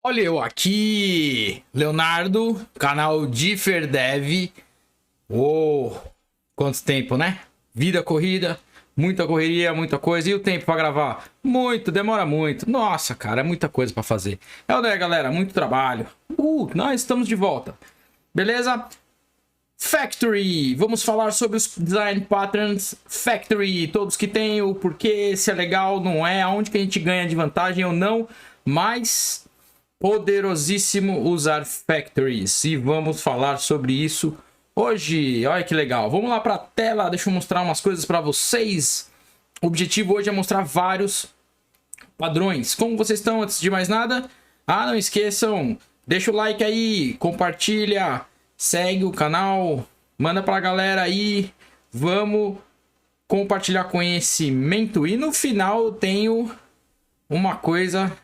Olha eu aqui, Leonardo, canal Differdev. Quanto tempo, né? Vida corrida, muita correria, muita coisa. E o tempo para gravar? Muito, demora muito. Nossa, cara, é muita coisa para fazer. É o daí, galera, muito trabalho. Nós estamos de volta. Beleza? Factory, vamos falar sobre os design patterns Factory, todos que tem, o porquê, se é legal, não é, aonde que a gente ganha de vantagem ou não, mas poderosíssimo usar Factories e vamos falar sobre isso hoje. Olha que legal, vamos lá para a tela, deixa eu mostrar umas coisas para vocês. O objetivo hoje é mostrar vários padrões. Como vocês estão antes de mais nada? Não esqueçam, deixa o like aí, compartilha, segue o canal, manda pra galera aí, vamos compartilhar conhecimento. E no final eu tenho uma coisa,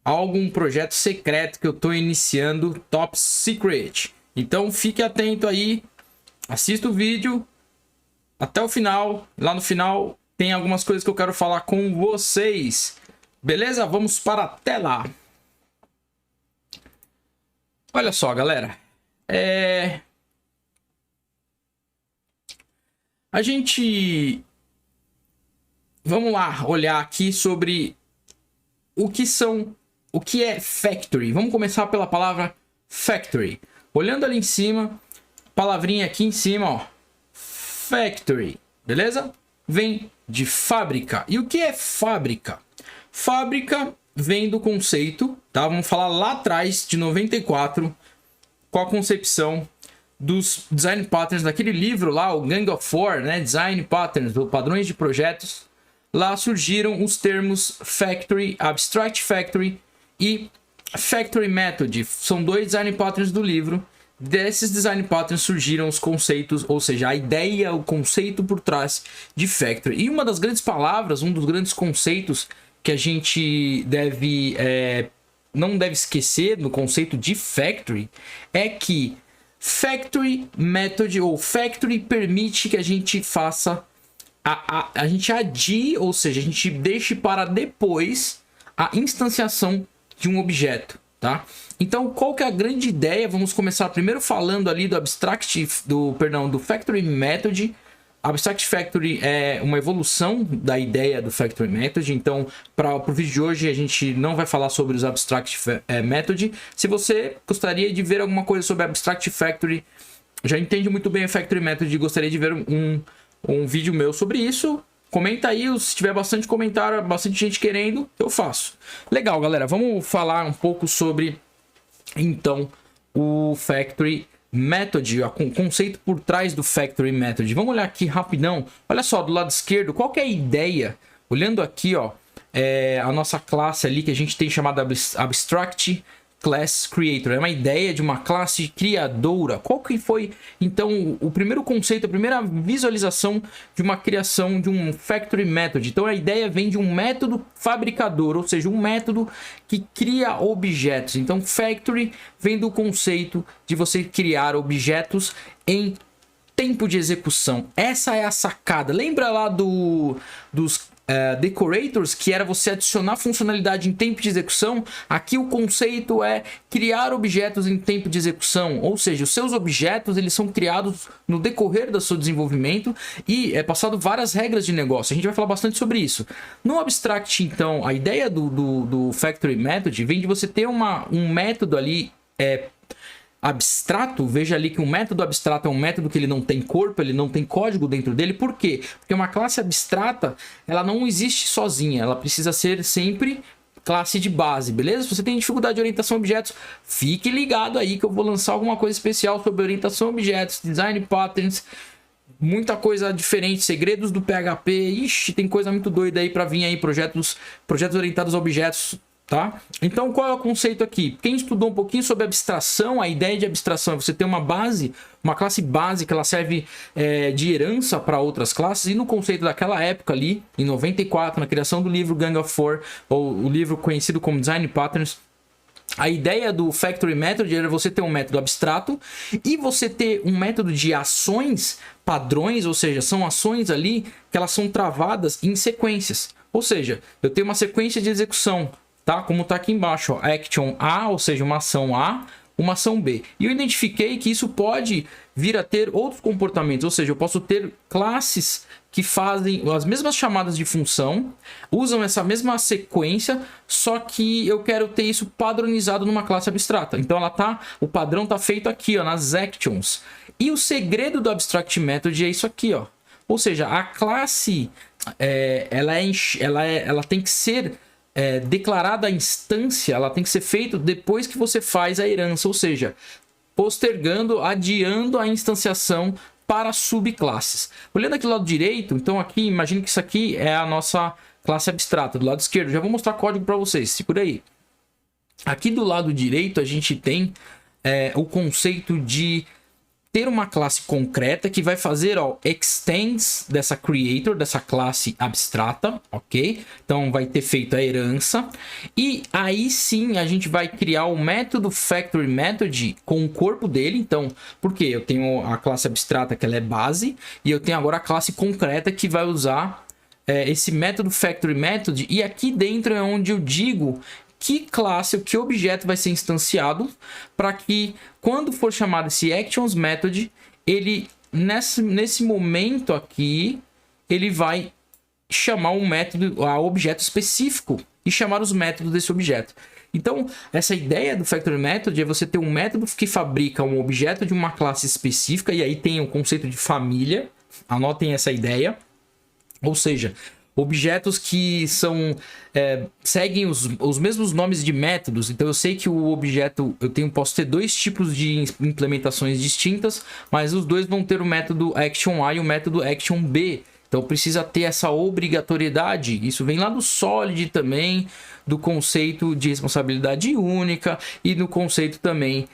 algum projeto secreto que eu tô iniciando, Top Secret. Então fique atento aí, assista o vídeo até o final. Lá no final tem algumas coisas que eu quero falar com vocês. Beleza? Vamos para a tela. Olha só, galera. A gente... Vamos lá olhar aqui sobre o que é Factory. Vamos começar pela palavra Factory. Olhando ali em cima, palavrinha aqui em cima, ó. Factory, beleza? Vem de fábrica. E o que é fábrica? Fábrica vem do conceito, tá? Vamos falar lá atrás, de 94, com a concepção dos design patterns daquele livro lá, o Gang of Four, né? Design patterns, ou padrões de projetos. Lá surgiram os termos Factory, Abstract Factory e Factory Method. São dois design patterns do livro. Desses design patterns surgiram os conceitos, ou seja, a ideia, o conceito por trás de Factory. E uma das grandes palavras, um dos grandes conceitos que a gente não deve esquecer no conceito de Factory é que Factory Method ou Factory permite que a gente faça a gente adie, ou seja, a gente deixe para depois a instanciação de um objeto, tá? Então, qual que é a grande ideia? Vamos começar primeiro falando ali do do Factory Method. Abstract Factory é uma evolução da ideia do Factory Method. Então, para o vídeo de hoje, a gente não vai falar sobre os Abstract Method. Se você gostaria de ver alguma coisa sobre Abstract Factory, já entende muito bem o Factory Method e gostaria de ver um vídeo meu sobre isso, comenta aí. Se tiver bastante comentário, bastante gente querendo, eu faço. Legal, galera, vamos falar um pouco sobre, então, o Factory Method, o conceito por trás do Factory Method. Vamos olhar aqui rapidão. Olha só, do lado esquerdo, qual que é a ideia? Olhando aqui, ó, a nossa classe ali que a gente tem chamada Abstract Class Creator. É uma ideia de uma classe criadora. Qual que foi, então, o primeiro conceito, a primeira visualização de uma criação de um Factory Method? Então, a ideia vem de um método fabricador, ou seja, um método que cria objetos. Então, Factory vem do conceito de você criar objetos em tempo de execução. Essa é a sacada. Lembra lá dos decorators, que era você adicionar funcionalidade em tempo de execução? Aqui o conceito é criar objetos em tempo de execução, ou seja, os seus objetos eles são criados no decorrer do seu desenvolvimento e é passado várias regras de negócio. A gente vai falar bastante sobre isso. No Abstract, então, a ideia do Factory Method vem de você ter um método ali abstrato. Veja ali que um método abstrato é um método que ele não tem corpo, ele não tem código dentro dele. Por quê? Porque uma classe abstrata, ela não existe sozinha, ela precisa ser sempre classe de base, beleza? Se você tem dificuldade de orientação a objetos, fique ligado aí que eu vou lançar alguma coisa especial sobre orientação a objetos, design patterns, muita coisa diferente, segredos do PHP. Ixi, tem coisa muito doida aí para vir aí, projetos orientados a objetos, tá? Então, qual é o conceito aqui? Quem estudou um pouquinho sobre abstração, a ideia de abstração é você ter uma base, uma classe base que ela serve de herança para outras classes. E no conceito daquela época ali, em 94, na criação do livro Gang of Four, ou o livro conhecido como Design Patterns, a ideia do Factory Method era você ter um método abstrato e você ter um método de ações padrões, ou seja, são ações ali que elas são travadas em sequências. Ou seja, eu tenho uma sequência de execução, tá? Como tá aqui embaixo, ó, action A, ou seja, uma ação A, uma ação B. E eu identifiquei que isso pode vir a ter outros comportamentos, ou seja, eu posso ter classes que fazem as mesmas chamadas de função, usam essa mesma sequência, só que eu quero ter isso padronizado numa classe abstrata. Então o padrão tá feito aqui, ó, nas actions. E o segredo do Abstract Method é isso aqui, ó. Ou seja, a classe ela tem que ser declarada a instância, ela tem que ser feita depois que você faz a herança, ou seja, postergando, adiando a instanciação para subclasses. Olhando aqui do lado direito, então aqui, imagine que isso aqui é a nossa classe abstrata. Do lado esquerdo, já vou mostrar código para vocês, segura aí. Aqui do lado direito, a gente tem o conceito de ter uma classe concreta que vai fazer, ó, extends dessa creator, dessa classe abstrata, ok? Então vai ter feito a herança. E aí sim a gente vai criar o método factory method com o corpo dele. Então, por quê? Eu tenho a classe abstrata que ela é base e eu tenho agora a classe concreta que vai usar esse método factory method. E aqui dentro é onde eu digo que classe, que objeto vai ser instanciado para que quando for chamado esse actions method, ele nesse momento aqui, ele vai chamar um método, a objeto específico e chamar os métodos desse objeto. Então, essa ideia do factory method é você ter um método que fabrica um objeto de uma classe específica, e aí tem o conceito de família, anotem essa ideia, ou seja, objetos que seguem os mesmos nomes de métodos. Então eu sei que o objeto, posso ter dois tipos de implementações distintas, mas os dois vão ter o método action A e o método action B. Então precisa ter essa obrigatoriedade. Isso vem lá do Solid também, do conceito de responsabilidade única e do conceito também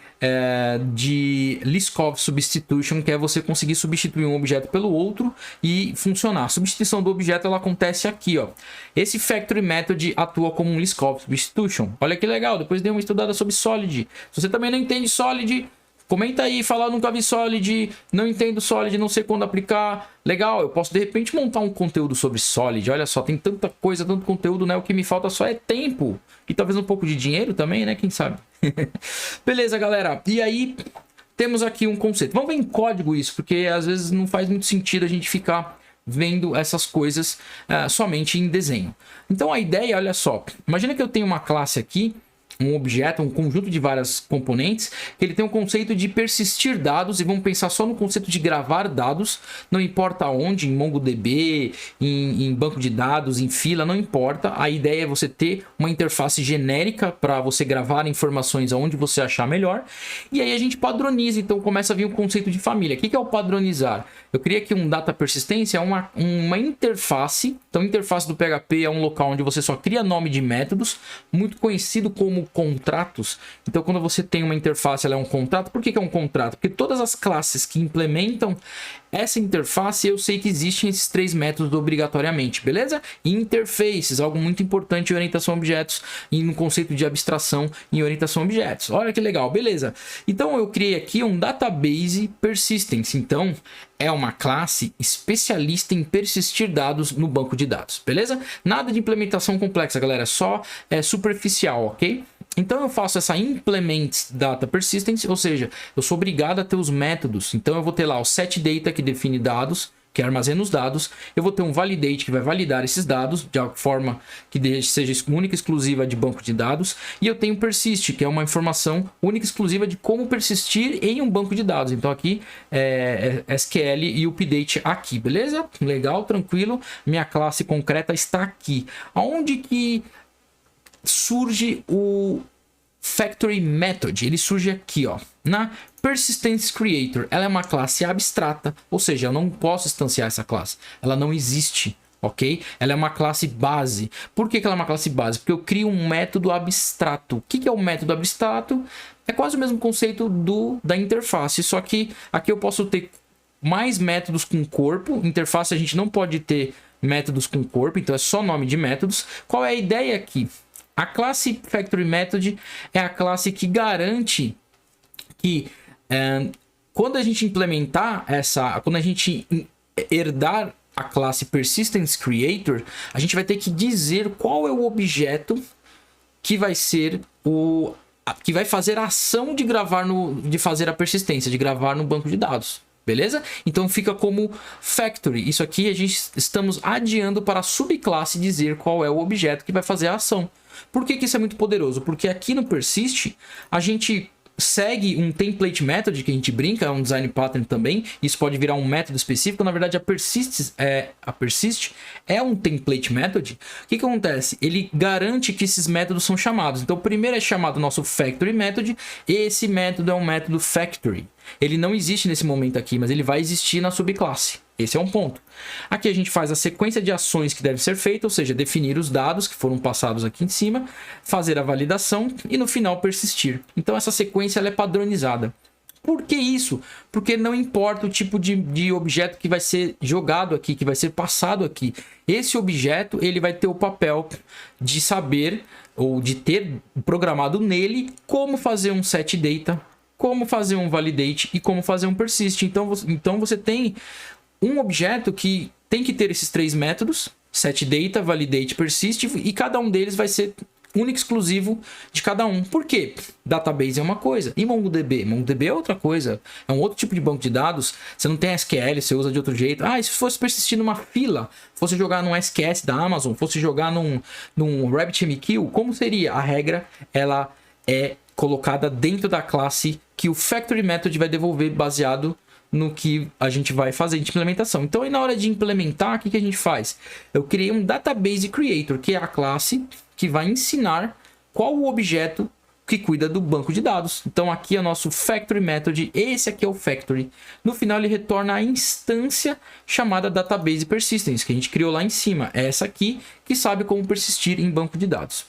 de Liskov substitution, que é você conseguir substituir um objeto pelo outro e funcionar. A substituição do objeto ela acontece aqui, ó. Esse factory method atua como um Liskov substitution. Olha que legal, depois dei uma estudada sobre Solid. Se você também não entende Solid, comenta aí, fala, nunca vi Solid, não entendo Solid, não sei quando aplicar. Legal, eu posso de repente montar um conteúdo sobre Solid. Olha só, tem tanta coisa, tanto conteúdo, né? O que me falta só é tempo. E talvez um pouco de dinheiro também, né? Quem sabe? Beleza, galera. E aí, temos aqui um conceito. Vamos ver em código isso, porque às vezes não faz muito sentido a gente ficar vendo essas coisas somente em desenho. Então a ideia, olha só. Imagina que eu tenho uma classe aqui, um objeto, um conjunto de várias componentes, que ele tem um conceito de persistir dados, e vamos pensar só no conceito de gravar dados, não importa onde, em MongoDB, em banco de dados, em fila, não importa. A ideia é você ter uma interface genérica para você gravar informações aonde você achar melhor, e aí a gente padroniza. Então começa a vir o conceito de família. O que é o padronizar? Eu criei aqui um data persistência, uma interface. Então interface do PHP é um local onde você só cria nome de métodos, muito conhecido como contratos. Então quando você tem uma interface, ela é um contrato. Por que é um contrato? Porque todas as classes que implementam essa interface, eu sei que existem esses três métodos obrigatoriamente, beleza? Interfaces, algo muito importante em orientação a objetos e no conceito de abstração em orientação a objetos. Olha que legal, beleza? Então eu criei aqui um database persistence. Então é uma classe especialista em persistir dados no banco de dados, beleza? Nada de implementação complexa, galera, só superficial, ok? Então eu faço essa implement data persistence, ou seja, eu sou obrigado a ter os métodos. Então eu vou ter lá o setData, que define dados, que armazena os dados. Eu vou ter um validate, que vai validar esses dados de forma que seja única e exclusiva de banco de dados. E eu tenho persist, que é uma informação única e exclusiva de como persistir em um banco de dados. Então aqui é SQL e update aqui, beleza? Legal, tranquilo. Minha classe concreta está aqui. Aonde que surge o factory method? Ele surge aqui, ó, na persistence creator. Ela é uma classe abstrata, ou seja, eu não posso instanciar essa classe, ela não existe, ok? Ela é uma classe base. Por que ela é uma classe base? Porque eu crio um método abstrato. O que é o método abstrato? É quase o mesmo conceito da interface, só que aqui eu posso ter mais métodos com corpo. Interface a gente não pode ter métodos com corpo, então é só nome de métodos. Qual é a ideia aqui? A classe factory method é a classe que garante que quando a gente implementar quando a gente herdar a classe persistence creator, a gente vai ter que dizer qual é o objeto que vai ser que vai fazer a ação de gravar de fazer a persistência, de gravar no banco de dados. Beleza? Então fica como factory. Isso aqui estamos adiando para a subclasse dizer qual é o objeto que vai fazer a ação. Por que isso é muito poderoso? Porque aqui no persist a gente segue um template method que a gente brinca, é um design pattern também. Isso pode virar um método específico. Na verdade, a persist é um template method. O que acontece? Ele garante que esses métodos são chamados. Então, o primeiro é chamado nosso factory method. E esse método é um método factory. Ele não existe nesse momento aqui, mas ele vai existir na subclasse. Esse é um ponto. Aqui a gente faz a sequência de ações que deve ser feita, ou seja, definir os dados que foram passados aqui em cima, fazer a validação e no final persistir. Então essa sequência ela é padronizada. Por que isso? Porque não importa o tipo de objeto que vai ser jogado aqui, que vai ser passado aqui. Esse objeto ele vai ter o papel de saber ou de ter programado nele como fazer um setData, como fazer um validate e como fazer um persist. Então você tem um objeto que tem que ter esses três métodos, setData, validate, persist, e cada um deles vai ser único e exclusivo de cada um. Por quê? Database é uma coisa e MongoDB é outra coisa, é um outro tipo de banco de dados. Você não tem SQL, você usa de outro jeito. Se fosse persistir numa fila, fosse jogar num SQS da Amazon, fosse jogar num RabbitMQ, como seria? A regra ela é colocada dentro da classe que o factory method vai devolver baseado no que a gente vai fazer de implementação. Então, aí na hora de implementar, o que a gente faz? Eu criei um database creator, que é a classe que vai ensinar qual o objeto que cuida do banco de dados. Então, aqui é o nosso factory method, esse aqui é o factory. No final, ele retorna a instância chamada database persistence, que a gente criou lá em cima. É essa aqui que sabe como persistir em banco de dados.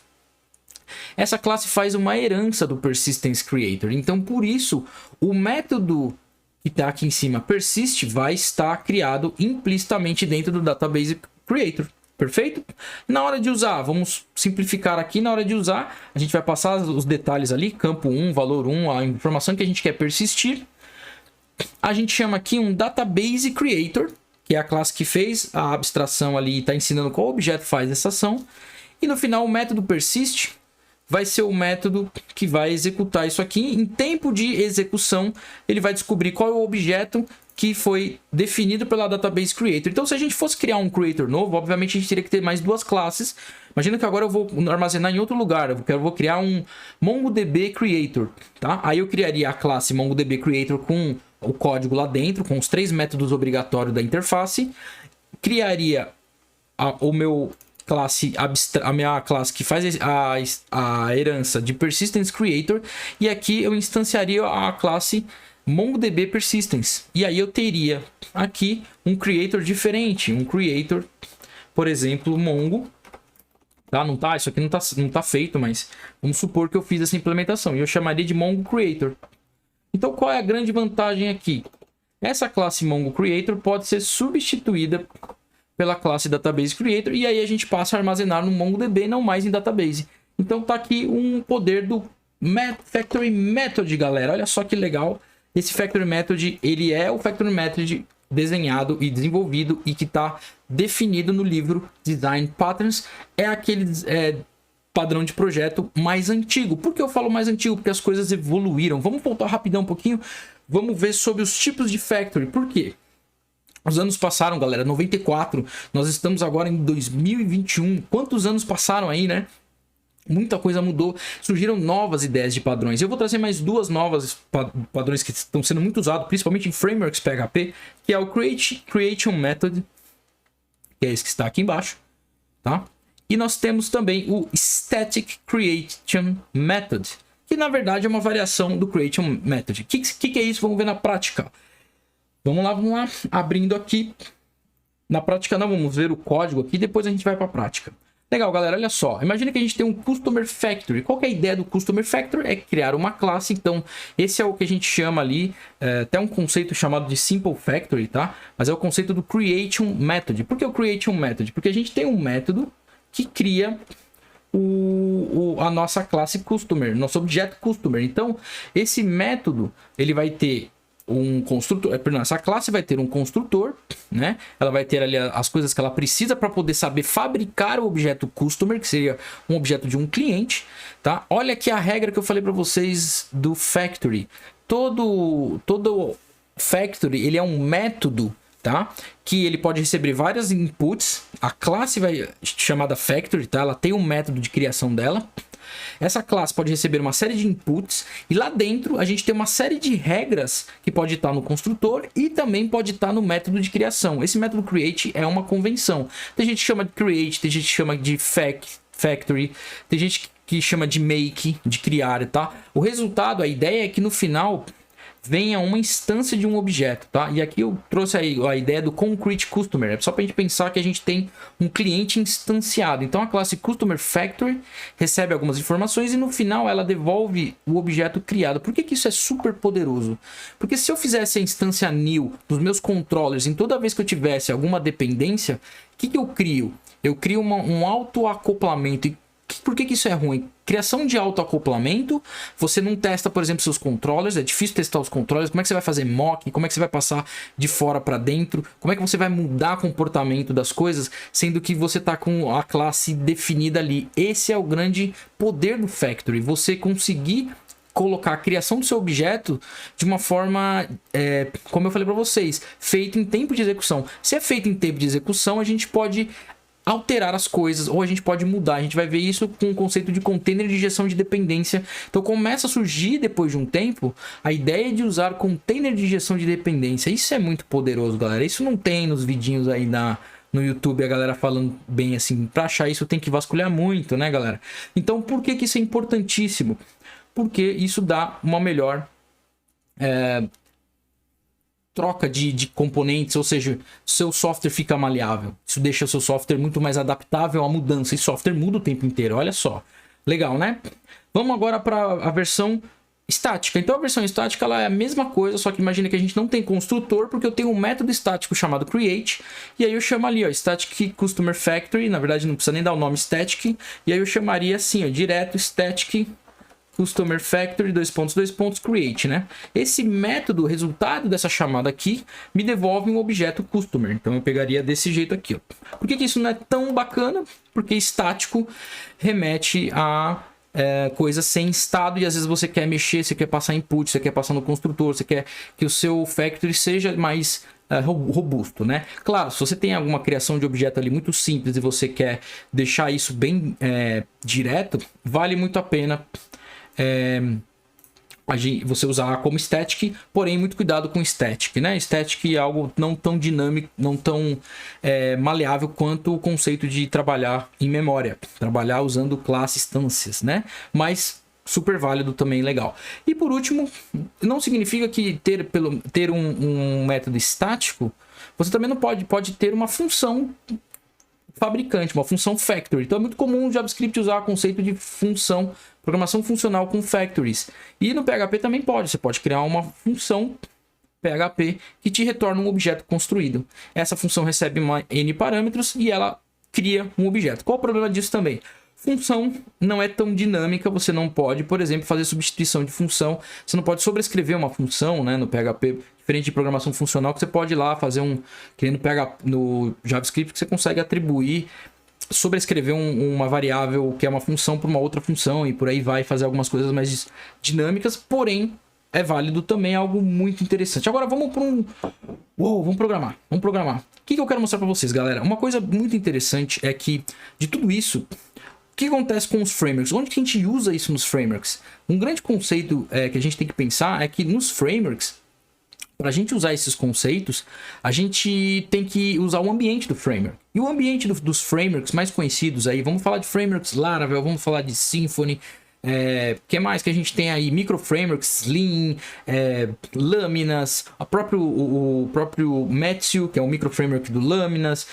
Essa classe faz uma herança do persistence creator. Então, por isso, o método que está aqui em cima, persist, vai estar criado implicitamente dentro do database creator. Perfeito? Na hora de usar, vamos simplificar aqui. Na hora de usar, a gente vai passar os detalhes ali, campo 1, valor 1, a informação que a gente quer persistir. A gente chama aqui um database creator, que é a classe que fez a abstração ali e está ensinando qual objeto faz essa ação. E no final, o método persist vai ser o método que vai executar isso aqui. Em tempo de execução, ele vai descobrir qual é o objeto que foi definido pela database creator. Então, se a gente fosse criar um creator novo, obviamente a gente teria que ter mais duas classes. Imagina que agora eu vou armazenar em outro lugar. Eu vou criar um MongoDB creator, tá? Aí eu criaria a classe MongoDB creator com o código lá dentro, com os três métodos obrigatórios da interface. Criaria a minha classe que faz a herança de Persistence Creator, e aqui eu instanciaria a classe MongoDB Persistence, e aí eu teria aqui um Creator diferente, um Creator, por exemplo, Mongo, tá? Isso aqui não tá feito, mas vamos supor que eu fiz essa implementação, e eu chamaria de Mongo Creator. Então qual é a grande vantagem aqui? Essa classe Mongo Creator pode ser substituída pela classe Database Creator, e aí a gente passa a armazenar no MongoDB, não mais em Database. Então tá aqui um poder do Factory Method, galera. Olha só que legal. Esse Factory Method, ele é o Factory Method desenhado e desenvolvido e que está definido no livro Design Patterns. É aquele padrão de projeto mais antigo. Por que eu falo mais antigo? Porque as coisas evoluíram. Vamos voltar rapidão um pouquinho. Vamos ver sobre os tipos de Factory. Por quê? Os anos passaram, galera, 94, nós estamos agora em 2021, quantos anos passaram aí, né? Muita coisa mudou, surgiram novas ideias de padrões. Eu vou trazer mais duas novas padrões que estão sendo muito usados, principalmente em frameworks PHP, que é o Creation Method, que é esse que está aqui embaixo, tá? E nós temos também o Static Creation Method, que na verdade é uma variação do Creation Method. O que é isso? Vamos ver na prática. Vamos lá, abrindo aqui. Na prática não, vamos ver o código aqui, depois a gente vai para a prática. Legal, galera, olha só. Imagina que a gente tem um Customer Factory. Qual que é a ideia do Customer Factory? É criar uma classe. Então, esse é o que a gente chama ali, até um conceito chamado de Simple Factory, tá? Mas é o conceito do Creation Method. Por que o Creation Method? Porque a gente tem um método que cria a nossa classe Customer, nosso objeto Customer. Então, esse método, ele vai ter um construtor, perdão, essa classe vai ter um construtor, né? Ela vai ter ali as coisas que ela precisa para poder saber fabricar o objeto customer, que seria um objeto de um cliente, tá? Olha aqui a regra que eu falei para vocês do factory. Todo factory, ele é um método, tá? Que ele pode receber várias inputs. A classe chamada factory, tá? Ela tem um método de criação dela. Essa classe pode receber uma série de inputs e lá dentro a gente tem uma série de regras que pode estar no construtor e também pode estar no método de criação. Esse método create é uma convenção. Tem gente que chama de create, tem gente que chama de factory, tem gente que chama de make, de criar, tá? O resultado, a ideia é que no final venha uma instância de um objeto, tá? E aqui eu trouxe aí a ideia do concrete customer, é só para a gente pensar que a gente tem um cliente instanciado. Então a classe customer factory recebe algumas informações e no final ela devolve o objeto criado. Por que que isso é super poderoso? Porque se eu fizesse a instância new dos meus controllers em toda vez que eu tivesse alguma dependência, o que que eu crio? Eu crio um autoacoplamento. E por que isso é ruim? Criação de autoacoplamento, você não testa, por exemplo, seus controllers, é difícil testar os controllers, como é que você vai fazer mock, como é que você vai passar de fora para dentro, como é que você vai mudar o comportamento das coisas, sendo que você está com a classe definida ali. Esse é o grande poder do Factory, você conseguir colocar a criação do seu objeto de uma forma, como eu falei para vocês, feito em tempo de execução. Se é feito em tempo de execução, a gente pode alterar as coisas, ou a gente pode mudar. A gente vai ver isso com o conceito de container de gestão de dependência. Então começa a surgir, depois de um tempo, a ideia de usar container de gestão de dependência. Isso é muito poderoso, galera. Isso não tem nos vidinhos aí no YouTube, a galera falando bem assim. Para achar isso tem que vasculhar muito, né, galera? Então por que isso é importantíssimo? Porque isso dá uma melhor troca de componentes, ou seja, seu software fica maleável. Isso deixa o seu software muito mais adaptável à mudança. E software muda o tempo inteiro, olha só. Legal, né? Vamos agora para a versão estática. Então a versão estática ela é a mesma coisa, só que imagina que a gente não tem construtor, porque eu tenho um método estático chamado create, e aí eu chamo ali, ó, static customer factory, na verdade não precisa nem dar o nome static, e aí eu chamaria assim, ó, direto static customer factory, create, né? Esse método, o resultado dessa chamada aqui, me devolve um objeto customer. Então eu pegaria desse jeito aqui, ó. Por que isso não é tão bacana? Porque estático remete a coisa sem estado, e às vezes você quer mexer, você quer passar input, você quer passar no construtor, você quer que o seu factory seja mais robusto, né? Claro, se você tem alguma criação de objeto ali muito simples e você quer deixar isso bem direto, vale muito a pena você usar como static, porém muito cuidado com static, né? Static é algo não tão dinâmico, não tão maleável quanto o conceito de trabalhar em memória, trabalhar usando classe instâncias, né? Mas super válido também, legal. E por último, não significa que ter um método estático, você também não pode ter uma função fabricante, uma função factory. Então é muito comum o JavaScript usar o conceito de função, programação funcional com factories. E no PHP também pode. Você pode criar uma função PHP que te retorna um objeto construído. Essa função recebe N parâmetros e ela cria um objeto. Qual o problema disso também? Função não é tão dinâmica, você não pode, por exemplo, fazer substituição de função. Você não pode sobrescrever uma função, né, no PHP, diferente de programação funcional, que você pode ir lá fazer no JavaScript, que você consegue atribuir, sobrescrever uma variável que é uma função para uma outra função e por aí vai, fazer algumas coisas mais dinâmicas, porém é válido também, é algo muito interessante. Agora vamos para vamos programar. O que eu quero mostrar para vocês, galera? Uma coisa muito interessante é que de tudo isso, o que acontece com os frameworks? Onde que a gente usa isso nos frameworks? Um grande conceito que a gente tem que pensar é que nos frameworks, para a gente usar esses conceitos, a gente tem que usar o ambiente do framework. E o ambiente dos frameworks mais conhecidos aí, vamos falar de frameworks Laravel, vamos falar de Symfony, que mais que a gente tem aí? Microframeworks, Lean, Laminas, o próprio Metsu, que é o microframework do Laminas.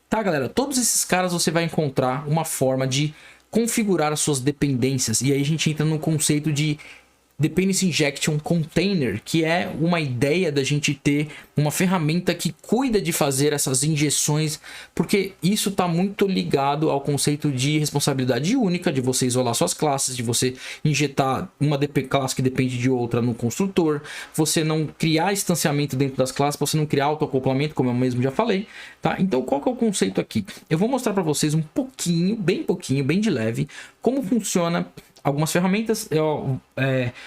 Tá, galera? Todos esses caras você vai encontrar uma forma de configurar as suas dependências. E aí a gente entra no conceito de Dependency Injection Container, que é uma ideia da gente ter uma ferramenta que cuida de fazer essas injeções, porque isso está muito ligado ao conceito de responsabilidade única, de você isolar suas classes, de você injetar uma classe que depende de outra no construtor, você não criar instanciamento dentro das classes, você não criar autoacoplamento, como eu mesmo já falei, tá? Então qual que é o conceito aqui? Eu vou mostrar para vocês um pouquinho, bem de leve, como funciona algumas ferramentas. Eu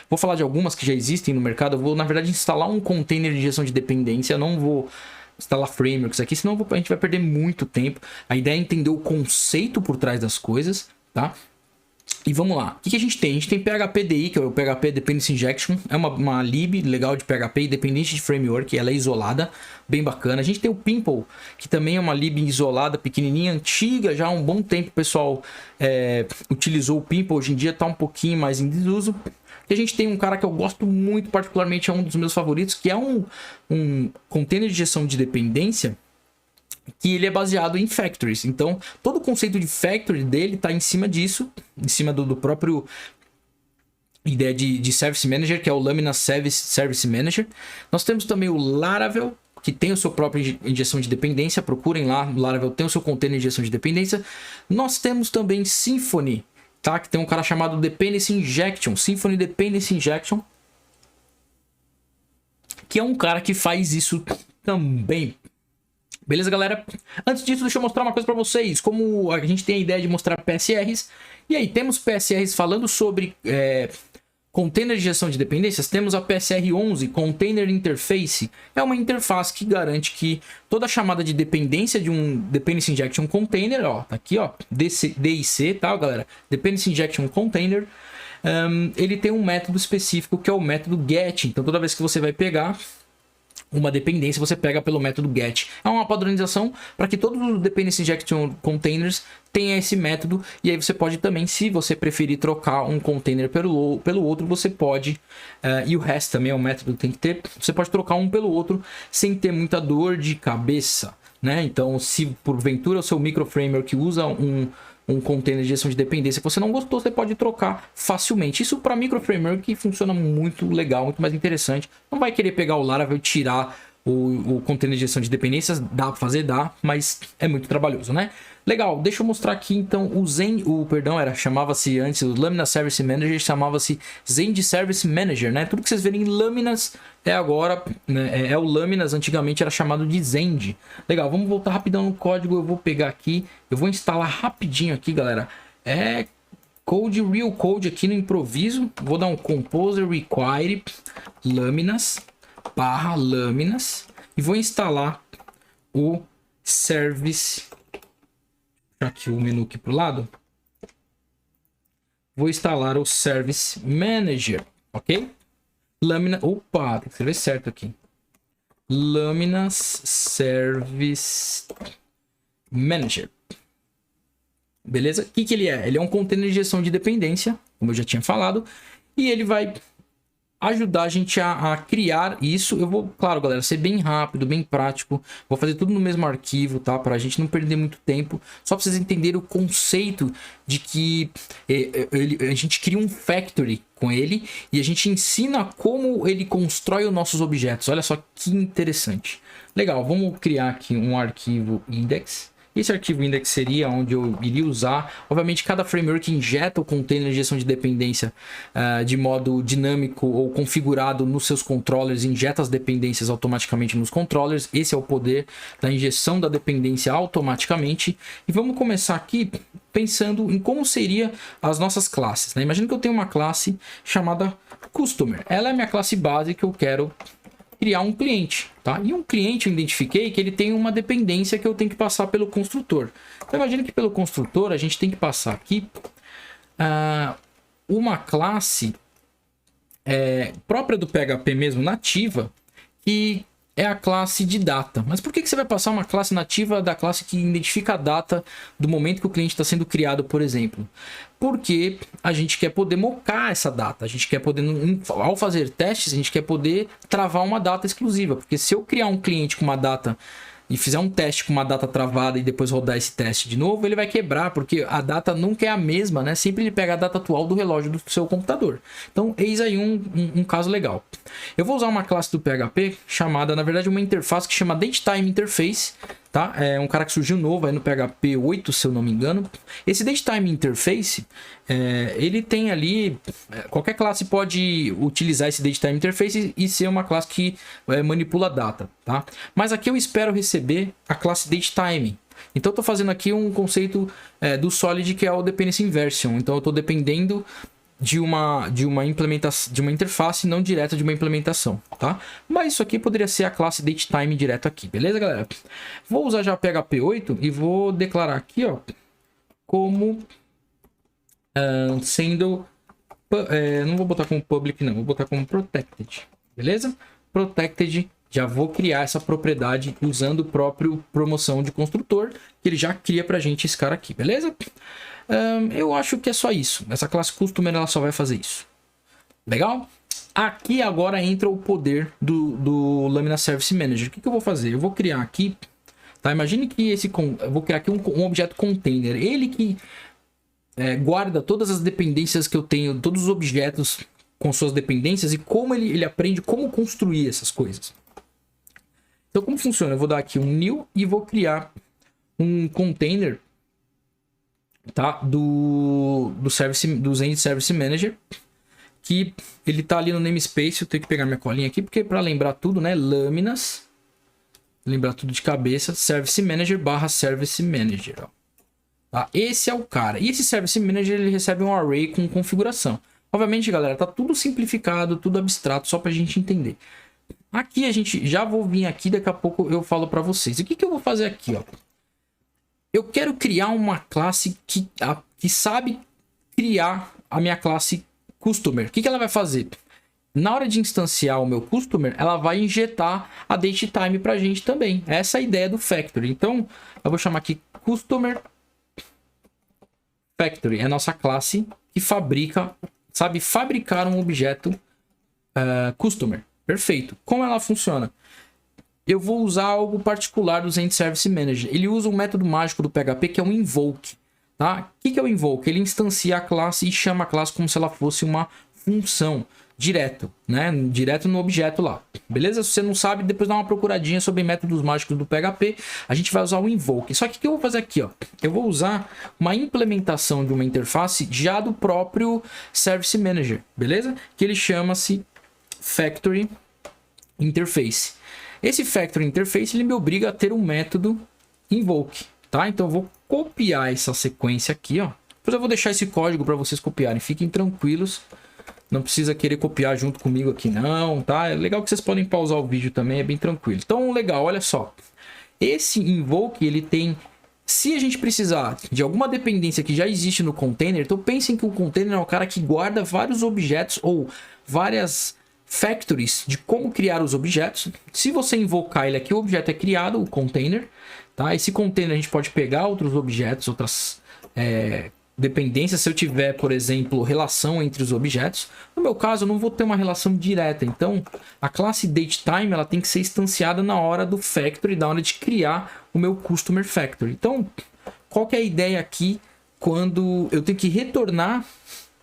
vou falar de algumas que já existem no mercado. Eu vou, na verdade, instalar um container de injeção de dependência. Eu não vou instalar frameworks aqui, senão a gente vai perder muito tempo. A ideia é entender o conceito por trás das coisas, tá? E vamos lá. O que a gente tem? A gente tem PHP-DI, que é o PHP Dependency Injection. É uma lib legal de PHP, independente de framework. Ela é isolada, bem bacana. A gente tem o Pimple, que também é uma lib isolada, pequenininha, antiga. Já há um bom tempo o pessoal utilizou o Pimple. Hoje em dia está um pouquinho mais em desuso. E a gente tem um cara que eu gosto muito, particularmente é um dos meus favoritos, que é um container de gestão de dependência, que ele é baseado em factories. Então, todo o conceito de factory dele está em cima disso, em cima do próprio ideia de Service Manager, que é o Laminar Service Manager. Nós temos também o Laravel, que tem o seu próprio injeção de dependência. Procurem lá, o Laravel tem o seu container de injeção de dependência. Nós temos também Symfony, tá? Que tem um cara chamado Dependency Injection, Symfony Dependency Injection, que é um cara que faz isso também. Beleza, galera? Antes disso, deixa eu mostrar uma coisa para vocês. Como a gente tem a ideia de mostrar PSRs. E aí, temos PSRs falando sobre container de gestão de dependências. Temos a PSR 11, Container Interface. É uma interface que garante que toda chamada de dependência de um Dependency Injection Container, ó, tá aqui, ó, DIC, tá, galera? Dependency Injection Container. Ele tem um método específico que é o método GET. Então, toda vez que você vai pegar uma dependência, você pega pelo método GET. É uma padronização para que todos os Dependency Injection Containers tenham esse método. E aí você pode também, se você preferir trocar um container pelo outro, você pode, e o REST também é um método que tem que ter, você pode trocar um pelo outro sem ter muita dor de cabeça, né? Então, se porventura o seu microframework usa um container de gestão de dependência que você não gostou, você pode trocar facilmente. Isso para microframework funciona muito legal, muito mais interessante. Não vai querer pegar o Laravel e tirar o container de gestão de dependências. Dá para fazer, dá, mas é muito trabalhoso, né? Legal, deixa eu mostrar aqui então chamava-se antes, o Laminar Service Manager chamava-se Zend Service Manager, né? Tudo que vocês verem em Laminas é agora, né, é o Laminas, antigamente era chamado de Zend. Legal, vamos voltar rapidão no código, eu vou pegar aqui, eu vou instalar rapidinho aqui, galera. Real Code aqui no improviso, vou dar um Composer Require Laminas /Laminas e vou instalar o Service. Aqui o menu aqui pro lado. Vou instalar o Service Manager, ok? Opa, tem que escrever certo aqui. Laminas Service Manager. Beleza? O que ele é? Ele é um container de gestão de dependência, como eu já tinha falado, e ele vai ajudar a gente a criar isso. Eu vou, claro, galera, ser bem rápido, bem prático. Vou fazer tudo no mesmo arquivo, tá? Pra gente não perder muito tempo. Só pra vocês entenderem o conceito de que a gente cria um factory com ele e a gente ensina como ele constrói os nossos objetos. Olha só que interessante. Legal, vamos criar aqui um arquivo index. Esse arquivo index seria onde eu iria usar. Obviamente, cada framework injeta o container de gestão de dependência de modo dinâmico ou configurado nos seus controllers, injeta as dependências automaticamente nos controllers. Esse é o poder da injeção da dependência automaticamente. E vamos começar aqui pensando em como seriam as nossas classes, né? Imagina que eu tenho uma classe chamada Customer. Ela é a minha classe base que eu quero criar um cliente, tá? E um cliente eu identifiquei que ele tem uma dependência que eu tenho que passar pelo construtor. Então imagina que pelo construtor a gente tem que passar aqui uma classe própria do PHP mesmo, nativa, que é a classe de data. Mas por que você vai passar uma classe nativa da classe que identifica a data do momento que o cliente está sendo criado, por exemplo? Porque a gente quer poder mocar essa data. A gente quer poder, ao fazer testes, a gente quer poder travar uma data exclusiva. Porque se eu criar um cliente com uma data e fizer um teste com uma data travada e depois rodar esse teste de novo, ele vai quebrar, porque a data nunca é a mesma, né? Sempre ele pega a data atual do relógio do seu computador. Então, eis aí um caso legal. Eu vou usar uma classe do PHP chamada, na verdade, uma interface que chama DateTime Interface, tá? É um cara que surgiu novo aí no PHP 8, se eu não me engano. Esse DateTime Interface, ele tem ali... qualquer classe pode utilizar esse DateTime Interface e ser uma classe que manipula data, tá? Mas aqui eu espero receber a classe DateTime. Então eu estou fazendo aqui um conceito do Solid, que é o Dependency Inversion. Então eu estou dependendo de uma implementação, de uma interface, não direta de uma implementação, tá? Mas isso aqui poderia ser a classe DateTime direto aqui, beleza, galera? Vou usar já PHP 8 e vou declarar aqui, ó, como sendo... não vou botar como public, não. Vou botar como protected, beleza? Protected, já vou criar essa propriedade usando o próprio promoção de construtor, que ele já cria pra gente esse cara aqui, beleza? Eu acho que é só isso. Essa classe customer, ela só vai fazer isso. Legal? Aqui agora entra o poder do Laminar Service Manager. O que eu vou fazer? Eu vou criar aqui, tá? Imagine que eu vou criar aqui um objeto container. Ele que guarda todas as dependências que eu tenho, todos os objetos com suas dependências e como ele aprende como construir essas coisas. Então, como funciona? Eu vou dar aqui um new e vou criar um container, tá? Do Zend Service Manager, que ele tá ali no namespace. Eu tenho que pegar minha colinha aqui, porque para lembrar tudo, né? Lâminas, lembrar tudo de cabeça, Service Manager / Service Manager, ó. Tá? Esse é o cara. E esse Service Manager, ele recebe um array com configuração. Obviamente, galera, tá tudo simplificado, tudo abstrato, só pra gente entender. Aqui a gente já vou vir aqui, daqui a pouco eu falo para vocês. O que eu vou fazer aqui, ó? Eu quero criar uma classe que sabe criar a minha classe customer. O que ela vai fazer? Na hora de instanciar o meu customer, ela vai injetar a DateTime pra gente também. Essa é a ideia do Factory. Então, eu vou chamar aqui Customer Factory. É a nossa classe que sabe fabricar um objeto customer. Perfeito. Como ela funciona? Eu vou usar algo particular do Zend Service Manager. Ele usa um método mágico do PHP que é um invoke. Tá? O que é o invoke? Ele instancia a classe e chama a classe como se ela fosse uma função. Direto, né? Direto no objeto lá. Beleza? Se você não sabe, depois dá uma procuradinha sobre métodos mágicos do PHP. A gente vai usar o invoke. Só que o que eu vou fazer aqui, ó? Eu vou usar uma implementação de uma interface já do próprio Service Manager. Beleza? Que ele chama-se Factory Interface. Esse Factory Interface ele me obriga a ter um método invoke, tá? Então eu vou copiar essa sequência aqui, ó. Depois eu vou deixar esse código para vocês copiarem. Fiquem tranquilos, não precisa querer copiar junto comigo aqui não, tá? É legal que vocês podem pausar o vídeo também, é bem tranquilo. Então legal, olha só. Esse invoke ele tem, se a gente precisar de alguma dependência que já existe no container, então pensem que o container é o cara que guarda vários objetos ou várias factories de como criar os objetos. Se você invocar ele aqui, o objeto é criado, o container, tá? Esse container a gente pode pegar outros objetos, outras dependências. Se eu tiver, por exemplo, relação entre os objetos, no meu caso eu não vou ter uma relação direta, então a classe DateTime ela tem que ser instanciada na hora do factory, na hora de criar o meu customer factory. Então, qual que é a ideia aqui quando eu tenho que retornar,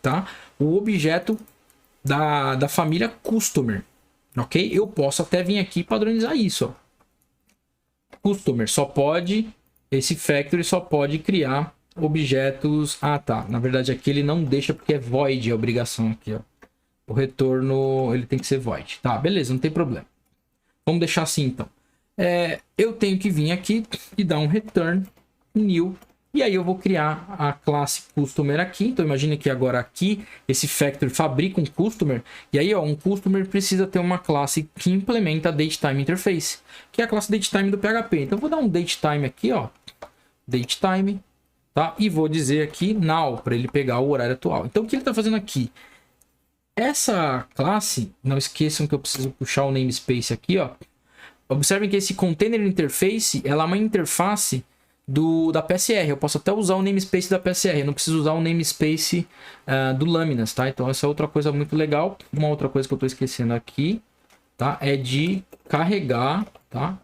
tá, o objeto da família customer, ok? Eu posso até vir aqui e padronizar isso, ó. Customer só pode, esse factory só pode criar objetos. Ah, tá. Na verdade aqui ele não deixa porque é void a obrigação aqui, ó. O retorno ele tem que ser void. Tá, beleza, não tem problema. Vamos deixar assim então. Eu tenho que vir aqui e dar um return new. E aí eu vou criar a classe customer aqui. Então imagine que agora aqui esse factory fabrica um customer. E aí ó, um customer precisa ter uma classe que implementa a DateTime Interface, que é a classe DateTime do PHP. Então eu vou dar um DateTime aqui, ó. DateTime, tá? E vou dizer aqui now para ele pegar o horário atual. Então o que ele está fazendo aqui? Essa classe, não esqueçam que eu preciso puxar o namespace aqui, ó. Observem que esse container interface, ela é uma interface da PSR. Eu posso até usar o namespace da PSR, eu não preciso usar o namespace do Laminas, tá? Então essa é outra coisa muito legal. Uma outra coisa que eu estou esquecendo aqui, tá? É de carregar, tá?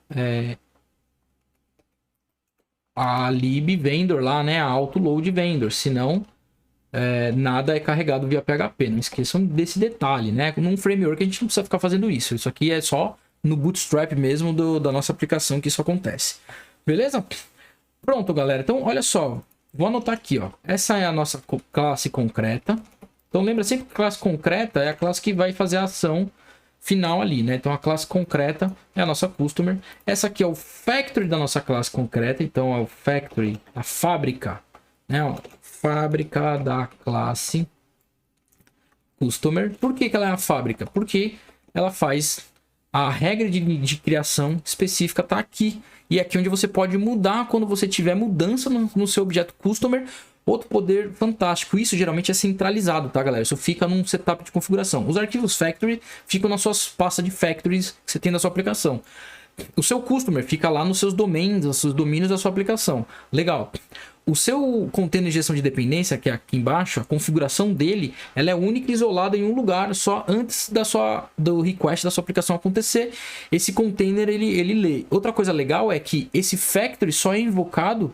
a lib vendor lá, né? A autoload vendor. Senão, nada é carregado via PHP. Não esqueçam desse detalhe, né? Num framework a gente não precisa ficar fazendo isso. Isso aqui é só no Bootstrap mesmo da nossa aplicação que isso acontece. Beleza? Pronto, galera. Então, olha só. Vou anotar aqui, ó. Essa é a nossa classe concreta. Então, lembra sempre que classe concreta é a classe que vai fazer a ação final ali, né? Então, a classe concreta é a nossa customer. Essa aqui é o factory da nossa classe concreta. Então, é o factory, a fábrica, né? Ó, fábrica da classe customer. Por que ela é a fábrica? Porque ela faz a regra de criação específica tá aqui. E é aqui onde você pode mudar quando você tiver mudança no seu objeto customer. Outro poder fantástico. Isso geralmente é centralizado, tá, galera? Isso fica num setup de configuração. Os arquivos factory ficam nas suas pastas de factories que você tem na sua aplicação. O seu customer fica lá nos seus domínios, nos seus domínios da sua aplicação. Legal. O seu container de gestão de dependência, que é aqui embaixo, a configuração dele, ela é única e isolada em um lugar só antes do request da sua aplicação acontecer. Esse container, ele lê. Outra coisa legal é que esse factory só é invocado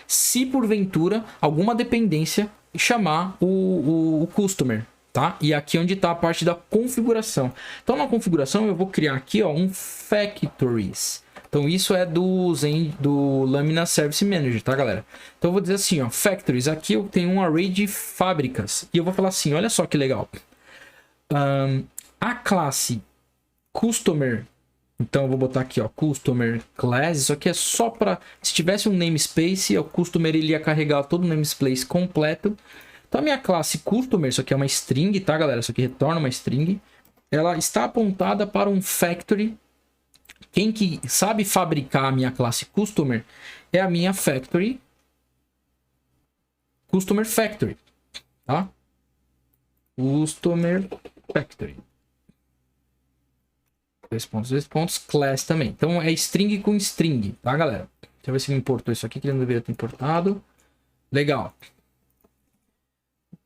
se porventura alguma dependência chamar o customer, tá? E aqui é onde está a parte da configuração. Então, na configuração, eu vou criar aqui, ó, um factories. Então, isso é do Lambda Service Manager, tá, galera? Então, eu vou dizer assim, ó, factories. Aqui eu tenho um array de fábricas. E eu vou falar assim, olha só que legal. A classe customer. Então, eu vou botar aqui, ó, customer class. Isso aqui é só para... Se tivesse um namespace, o customer ele ia carregar todo o namespace completo. Então, a minha classe customer, isso aqui é uma string, tá, galera? Isso aqui retorna uma string. Ela está apontada para um factory. Quem que sabe fabricar a minha classe customer é a minha factory. Customer factory, tá? Customer factory. Dois pontos, class também. Então é string com string, tá, galera? Deixa eu ver se me importou isso aqui, que ele não deveria ter importado. Legal.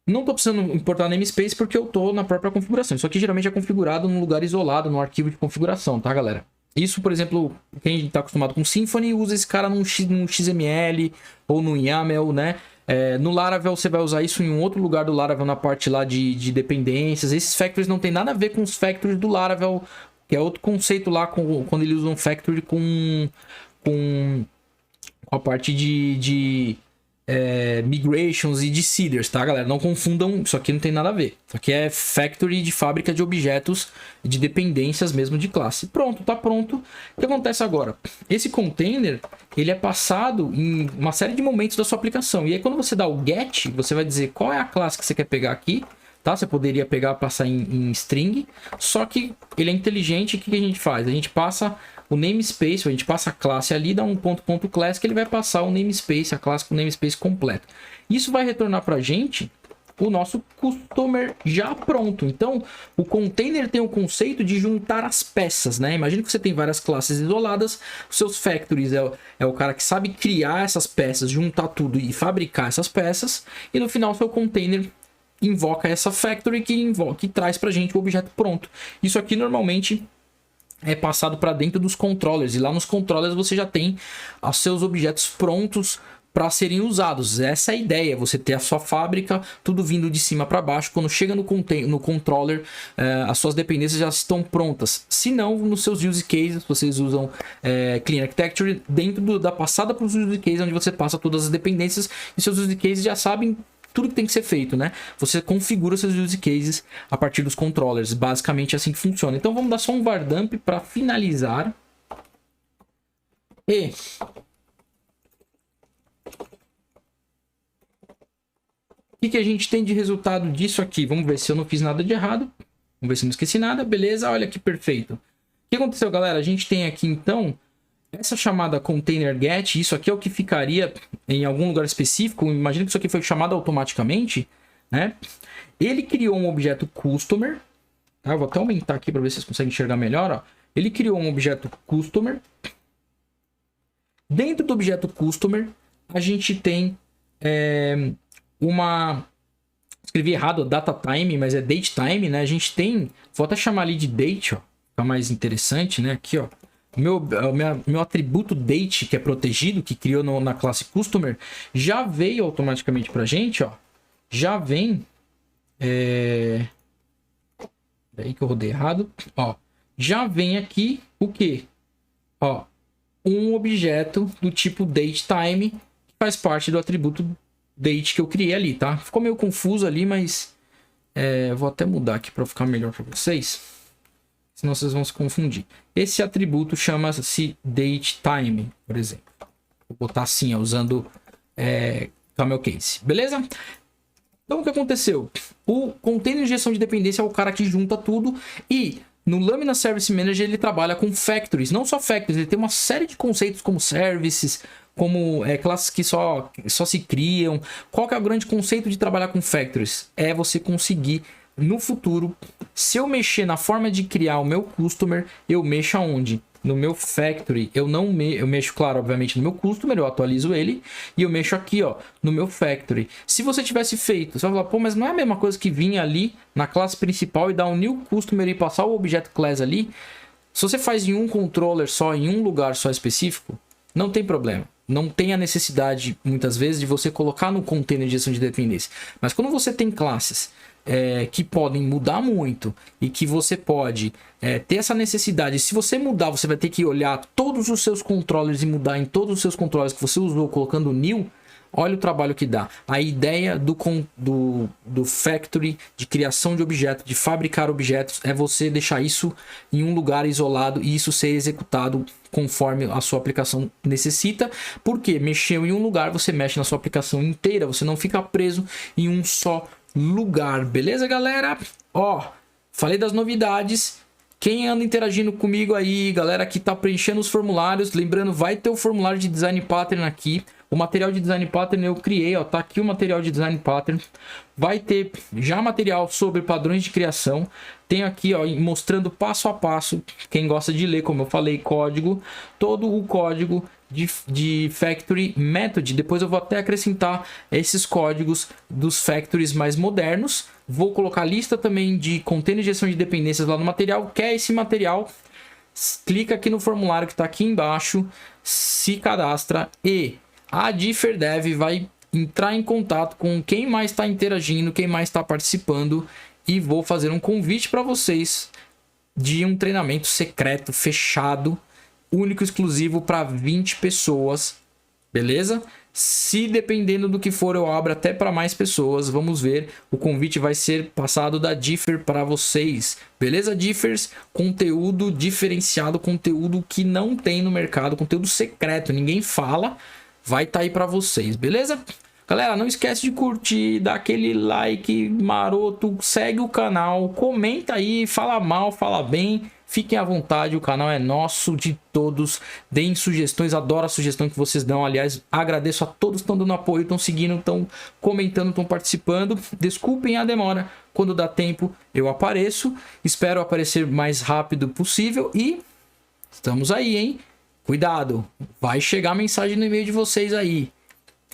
Não estou precisando importar namespace porque eu estou na própria configuração. Isso aqui geralmente é configurado num lugar isolado, no arquivo de configuração, tá, galera? Isso, por exemplo, quem está acostumado com Symfony usa esse cara num XML ou no YAML, né? No Laravel você vai usar isso em um outro lugar do Laravel, na parte lá de dependências. Esses factories não tem nada a ver com os factories do Laravel, que é outro conceito lá quando eles usam factory com a parte de migrations e de seeders, tá, galera? Não confundam, isso aqui não tem nada a ver. Isso aqui é factory de fábrica de objetos de dependências mesmo de classe. Pronto, tá pronto. O que acontece agora? Esse container, ele é passado em uma série de momentos da sua aplicação. E aí quando você dá o get, você vai dizer qual é a classe que você quer pegar aqui. Tá? Você poderia pegar, passar em string, só que ele é inteligente. O que a gente faz? A gente passa o namespace, a gente passa a classe ali, dá um ponto class, que ele vai passar o namespace, a classe com o namespace completo. Isso vai retornar para a gente o nosso customer já pronto. Então, o container tem o conceito de juntar as peças, né? Imagina que você tem várias classes isoladas, os seus factories é o cara que sabe criar essas peças, juntar tudo e fabricar essas peças, e no final o seu container invoca essa factory que traz pra gente o objeto pronto. Isso aqui normalmente é passado para dentro dos controllers, e lá nos controllers você já tem os seus objetos prontos para serem usados. Essa é a ideia, você ter a sua fábrica, tudo vindo de cima para baixo. Quando chega no controller, as suas dependências já estão prontas. Se não, nos seus use cases, vocês usam Clean Architecture dentro da passada para os use cases, onde você passa todas as dependências, e seus use cases já sabem tudo que tem que ser feito, né? Você configura seus use cases a partir dos controllers. Basicamente é assim que funciona. Então vamos dar só um var dump para finalizar. E o que a gente tem de resultado disso aqui? Vamos ver se eu não fiz nada de errado. Vamos ver se eu não esqueci nada. Beleza, olha que perfeito. O que aconteceu, galera? A gente tem aqui então essa chamada container get. Isso aqui é o que ficaria em algum lugar específico. Imagina que isso aqui foi chamado automaticamente, né? Ele criou um objeto customer, tá? Vou até aumentar aqui para ver se vocês conseguem enxergar melhor, ó. Ele criou um objeto customer. Dentro do objeto customer, a gente tem escrevi errado, data time, mas é date time, né? A gente tem, vou até chamar ali de date, ó, fica mais interessante, né? Aqui, ó, meu atributo date, que é protegido, que criou na classe customer, já veio automaticamente pra gente, ó. Já vem... Peraí que eu rodei errado. Ó, já vem aqui o quê? Ó, um objeto do tipo datetime, que faz parte do atributo date que eu criei ali, tá? Ficou meio confuso ali, mas vou até mudar aqui para ficar melhor para vocês, senão vocês vão se confundir. Esse atributo chama-se datetime, por exemplo. Vou botar assim, ó, usando camel case, beleza? Então, o que aconteceu? O container de gestão de dependência é o cara que junta tudo e no Lambda Service Manager ele trabalha com factories. Não só factories, ele tem uma série de conceitos como services, como classes que só se criam. Qual que é o grande conceito de trabalhar com factories? É você conseguir, no futuro, se eu mexer na forma de criar o meu customer, eu mexo aonde? No meu factory. Eu mexo, claro, obviamente, no meu customer, eu atualizo ele e eu mexo aqui, ó, no meu factory. Se você tivesse feito, você vai falar, pô, mas não é a mesma coisa que vir ali na classe principal e dar um new customer e passar o object class ali? Se você faz em um controller só, em um lugar só específico, não tem problema. Não tem a necessidade, muitas vezes, de você colocar no container de gestão de dependência. Mas quando você tem classes que podem mudar muito e que você pode ter essa necessidade, se você mudar, você vai ter que olhar todos os seus controllers e mudar em todos os seus controllers que você usou colocando new. Olha o trabalho que dá. A ideia do factory, de criação de objetos, de fabricar objetos, é você deixar isso em um lugar isolado e isso ser executado conforme a sua aplicação necessita. Porque mexeu em um lugar, você mexe na sua aplicação inteira, você não fica preso em um só lugar. Beleza, galera? Ó, falei das novidades. Quem anda interagindo comigo aí, galera que tá preenchendo os formulários, lembrando, vai ter o formulário de design pattern aqui. O material de design pattern eu criei, ó, tá aqui o material de design pattern. Vai ter já material sobre padrões de criação. Tem aqui, ó, mostrando passo a passo, quem gosta de ler, como eu falei, código, todo o código de factory method. Depois eu vou até acrescentar esses códigos dos factories mais modernos. Vou colocar a lista também de container de gestão de dependências lá no material. Quer esse material? Clica aqui no formulário que está aqui embaixo, se cadastra e a DifferDev vai entrar em contato com quem mais está interagindo, quem mais está participando, e vou fazer um convite para vocês de um treinamento secreto, fechado, único, exclusivo para 20 pessoas, beleza? Se dependendo do que for, eu abro até para mais pessoas. Vamos ver. O convite vai ser passado da Differ para vocês. Beleza, Differs? Conteúdo diferenciado, conteúdo que não tem no mercado, conteúdo secreto, ninguém fala. Vai estar aí para vocês, beleza? Galera, não esquece de curtir, dar aquele like maroto, segue o canal, comenta aí, fala mal, fala bem. Fiquem à vontade, o canal é nosso, de todos. Deem sugestões, adoro a sugestão que vocês dão. Aliás, agradeço a todos que estão dando apoio, estão seguindo, estão comentando, estão participando. Desculpem a demora, quando dá tempo eu apareço. Espero aparecer o mais rápido possível e estamos aí, hein? Cuidado, vai chegar a mensagem no e-mail de vocês aí,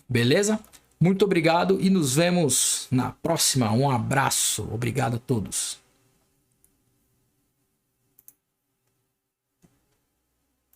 beleza? Muito obrigado e nos vemos na próxima. Um abraço, obrigado a todos.